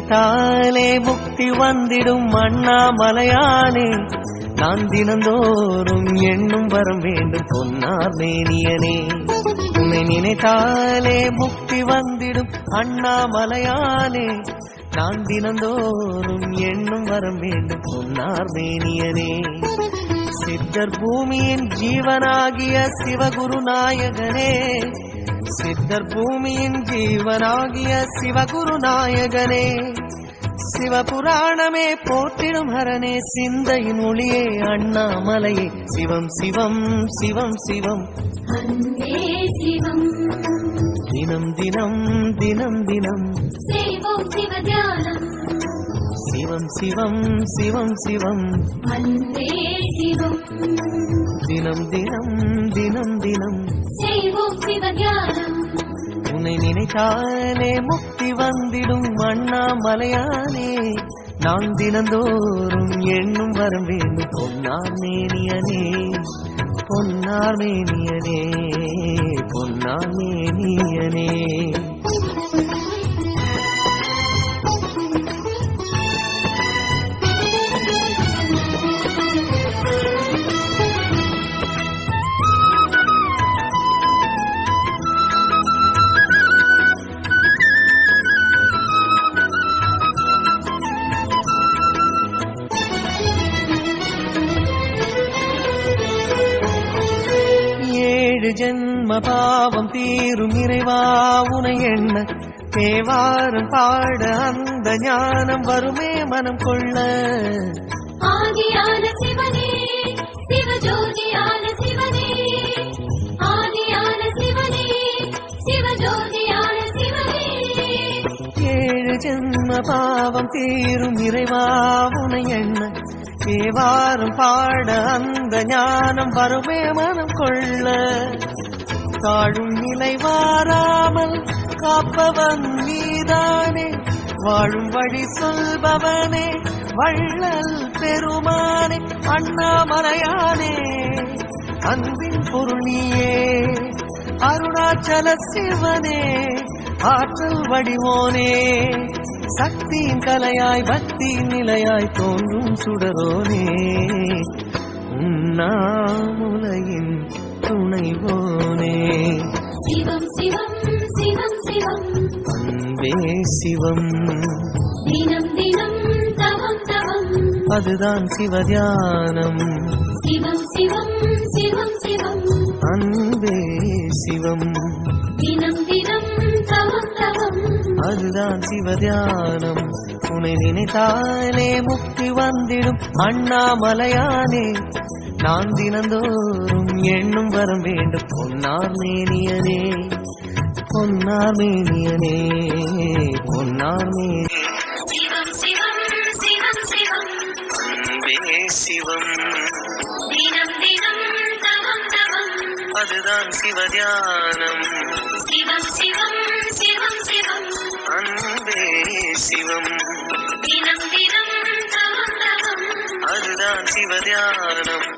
நினைத்தாலே முக்தி வந்திடும் அண்ணாமலையானே, நான் தினந்தோறும் எண்ணும் வரம் வேண்டும் பொன்னார் மேனியனே. உன்னை நினைத்தாலே முக்தி வந்திடும் அண்ணாமலையானே, நான் தினந்தோறும் எண்ணும் வரம் வேண்டும் பொன்னார் மேனியனே. சித்தர் பூமியின் ஜீவனாகிய சிவகுரு நாயகனே, சித்தர் பூமியின் ஜீவனாகிய சிவகுரு நாயகனே, சிவபுராணமே போற்றிடும் ஹரனே, சிந்தையின் ஒளியே அண்ணாமலையே, சிவம் சிவம் சிவம் சிவம் தினம் தினம் தினம் தினம் செய்வோம் சிவத்தியானம், சிவம் சிவம் சிவம் சிவம் சிவம் தினம் தினம் தினம் தினம் செய்வோம் சிவத்தியானம். உன்னை நினைத்தாலே முக்தி வந்திடும் அண்ணாமலையானே, நான் தினந்தோறும் எண்ணும் வரம் வேண்டும் பொன்னார் மேனியனே, பொன்னார் மேனியனே, பொன்னார் மேனியனே. ஜென்ம பாவம் தீரும் இறைவா உனை எண்ண, தேவாரம் பாட அந்த ஞானம் வருமே மனம் கொள்ள. ஆதியான சிவனே சிவஜோதியான சிவனே, ஆதியான சிவனே சிவஜோதியான சிவனே. 7 ஜென்ம பாவம் தீரும் இறைவா உனை எண்ண, தேவாரம் பாட அந்த ஞானம் வருமே மனம் கொள்ள. தாழும் நிலை வாராமல் காப்பவன் நீதானே, வாழும் வழி சொல்பவனே வள்ளல் பெருமானே, அண்ணாமலையானே அன்பின் பொருள் நீயே, அருணாச்சல சிவனே ஆற்றல் வடிவோனே, சக்தியின் கலையாய் பக்தியின் நிலையாய் தோன்றும் சுடரோனே, உண்ணாமுலையின் துணைவோனே. சிவம் சிவம் சிவம் சிவம் அன்பே சிவம், தினம் தினம் தவம் தவம், அதுதான் சிவதியானம். சிவம் சிவம் சிவம் சிவம் அன்பே சிவம், தினம் தினம் தவம் தவம், அதுதான் சிவதியானம். உன்னை நினைத்தாலே முக்தி வந்திடும் அண்ணாமலையானே, நான் தினந்தோறும் எண்ணும் வரம் வேண்டும் பொன்னார் மேனியனே, பொன்னார் மேனியனே, பொன்னார் மேனியனே. சிவம் சிவம் சிவம் சிவம் அன்பே சிவம், தினம் தினம் தவம் தவம், அதுதான் சிவதியானம். சிவம் சிவம் சிவம் சிவம் அன்பே சிவம், தினம் தினம் தவம் தவம், அதுதான் சிவதியானம்.